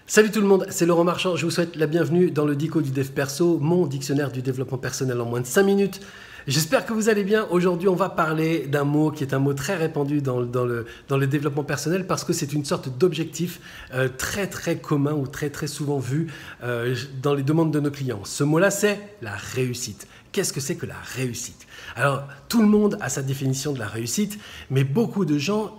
Salut tout le monde, c'est Laurent Marchand, je vous souhaite la bienvenue dans le Dico du Dev Perso, mon dictionnaire du développement personnel en moins de 5 minutes. J'espère que vous allez bien. Aujourd'hui, on va parler d'un mot qui est un mot très répandu dans le développement personnel parce que c'est une sorte d'objectif très commun ou très souvent vu dans les demandes de nos clients. Ce mot-là, c'est la réussite. Qu'est-ce que c'est que la réussite? Alors, tout le monde a sa définition de la réussite, mais beaucoup de gens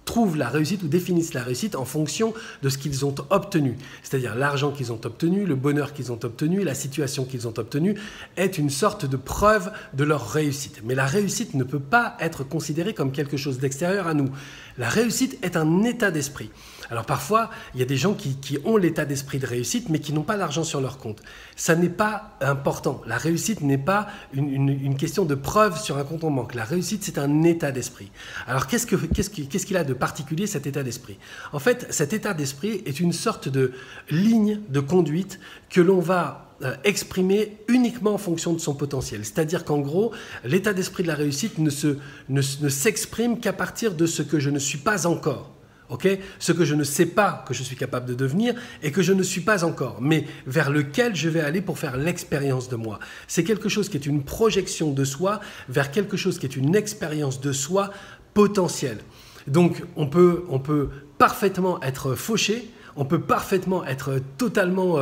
trouvent la réussite ou définissent la réussite en fonction de ce qu'ils ont obtenu. C'est-à-dire l'argent qu'ils ont obtenu, le bonheur qu'ils ont obtenu, la situation qu'ils ont obtenue est une sorte de preuve de leur réussite. Mais la réussite ne peut pas être considérée comme quelque chose d'extérieur à nous. La réussite est un état d'esprit. Alors parfois, il y a des gens qui ont l'état d'esprit de réussite, mais qui n'ont pas d'argent sur leur compte. Ça n'est pas important. La réussite n'est pas une question de preuve sur un compte en banque. La réussite, c'est un état d'esprit. Alors qu'est-ce qu'il a de particulier cet état d'esprit? En fait, cet état d'esprit est une sorte de ligne de conduite que l'on va exprimer uniquement en fonction de son potentiel. C'est-à-dire qu'en gros, l'état d'esprit de la réussite ne s'exprime qu'à partir de ce que je ne suis pas encore. Okay? Ce que je ne sais pas que je suis capable de devenir et que je ne suis pas encore, mais vers lequel je vais aller pour faire l'expérience de moi. C'est quelque chose qui est une projection de soi vers quelque chose qui est une expérience de soi potentielle. Donc on peut parfaitement être fauché, on peut parfaitement être totalement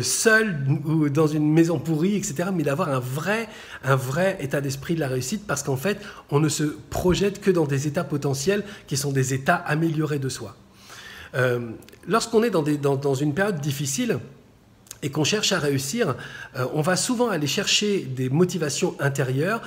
seul ou dans une maison pourrie, etc. Mais d'avoir un vrai état d'esprit de la réussite parce qu'en fait, on ne se projette que dans des états potentiels qui sont des états améliorés de soi. Lorsqu'on est dans une période difficile et qu'on cherche à réussir, on va souvent aller chercher des motivations intérieures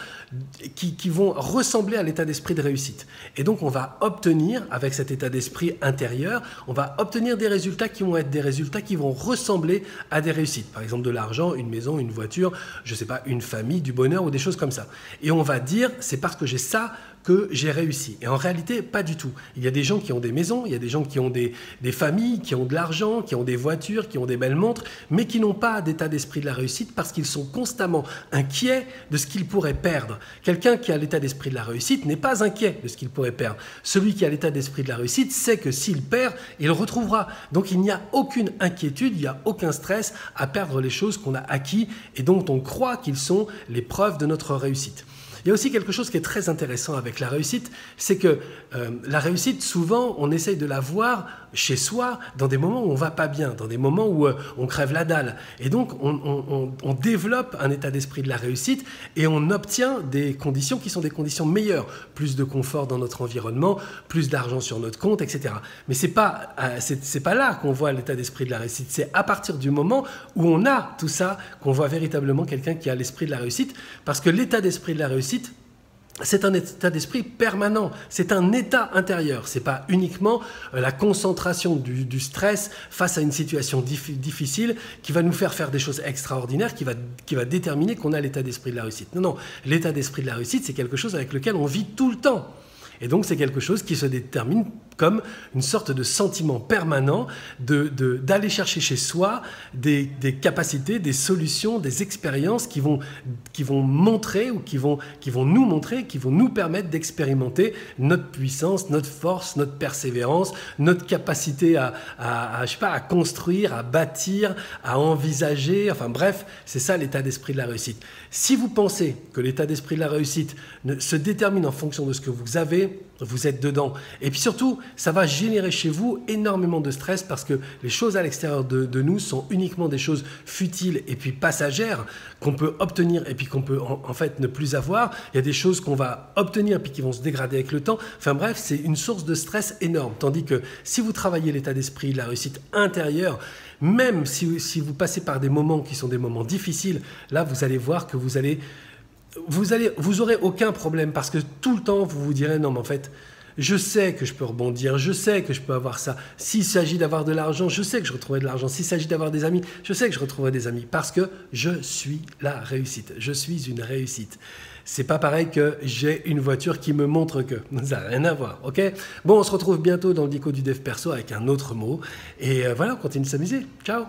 qui vont ressembler à l'état d'esprit de réussite. Et donc on va obtenir, avec cet état d'esprit intérieur, on va obtenir des résultats qui vont être des résultats qui vont ressembler à des réussites. Par exemple de l'argent, une maison, une voiture, je ne sais pas, une famille, du bonheur ou des choses comme ça. Et on va dire, c'est parce que j'ai ça que j'ai réussi. Et en réalité, pas du tout. Il y a des gens qui ont des maisons, il y a des gens qui ont des familles, qui ont de l'argent, qui ont des voitures, qui ont des belles montres, mais qui n'ont pas d'état d'esprit de la réussite parce qu'ils sont constamment inquiets de ce qu'ils pourraient perdre. Quelqu'un qui a l'état d'esprit de la réussite n'est pas inquiet de ce qu'il pourrait perdre. Celui qui a l'état d'esprit de la réussite sait que s'il perd, il le retrouvera. Donc il n'y a aucune inquiétude, il n'y a aucun stress à perdre les choses qu'on a acquis et dont on croit qu'ils sont les preuves de notre réussite. Il y a aussi quelque chose qui est très intéressant avec la réussite, c'est que la réussite, souvent, on essaye de la voir chez soi dans des moments où on ne va pas bien, dans des moments où on crève la dalle. Et donc, on développe un état d'esprit de la réussite et on obtient des conditions qui sont des conditions meilleures. Plus de confort dans notre environnement, plus d'argent sur notre compte, etc. Mais c'est pas là qu'on voit l'état d'esprit de la réussite. C'est à partir du moment où on a tout ça qu'on voit véritablement quelqu'un qui a l'esprit de la réussite. Parce que l'état d'esprit de la réussite, c'est un état d'esprit permanent, c'est un état intérieur, c'est pas uniquement la concentration du stress face à une situation difficile qui va nous faire des choses extraordinaires, qui va déterminer qu'on a l'état d'esprit de la réussite. Non, l'état d'esprit de la réussite, c'est quelque chose avec lequel on vit tout le temps. Et donc, c'est quelque chose qui se détermine comme une sorte de sentiment permanent d'aller chercher chez soi des capacités, des solutions, des expériences qui vont montrer ou qui vont nous montrer, qui vont nous permettre d'expérimenter notre puissance, notre force, notre persévérance, notre capacité à construire, à bâtir, à envisager. Enfin bref, c'est ça l'état d'esprit de la réussite. Si vous pensez que l'état d'esprit de la réussite se détermine en fonction de ce que vous avez, vous êtes dedans. Et puis surtout, ça va générer chez vous énormément de stress parce que les choses à l'extérieur de nous sont uniquement des choses futiles et puis passagères qu'on peut obtenir et puis qu'on peut en fait ne plus avoir. Il y a des choses qu'on va obtenir et puis qui vont se dégrader avec le temps. Enfin bref, c'est une source de stress énorme. Tandis que si vous travaillez l'état d'esprit, la réussite intérieure, même si vous passez par des moments qui sont des moments difficiles, là vous allez voir que vous aurez aucun problème parce que tout le temps vous vous direz non mais en fait je sais que je peux rebondir, je sais que je peux avoir ça. S'il s'agit d'avoir de l'argent, je sais que je retrouverai de l'argent. S'il s'agit d'avoir des amis, je sais que je retrouverai des amis parce que je suis la réussite. Je suis une réussite. C'est pas pareil que j'ai une voiture qui me montre que. Ça n'a rien à voir, ok? Bon, on se retrouve bientôt dans le Dico du Dev Perso avec un autre mot. Et voilà, on continue de s'amuser. Ciao!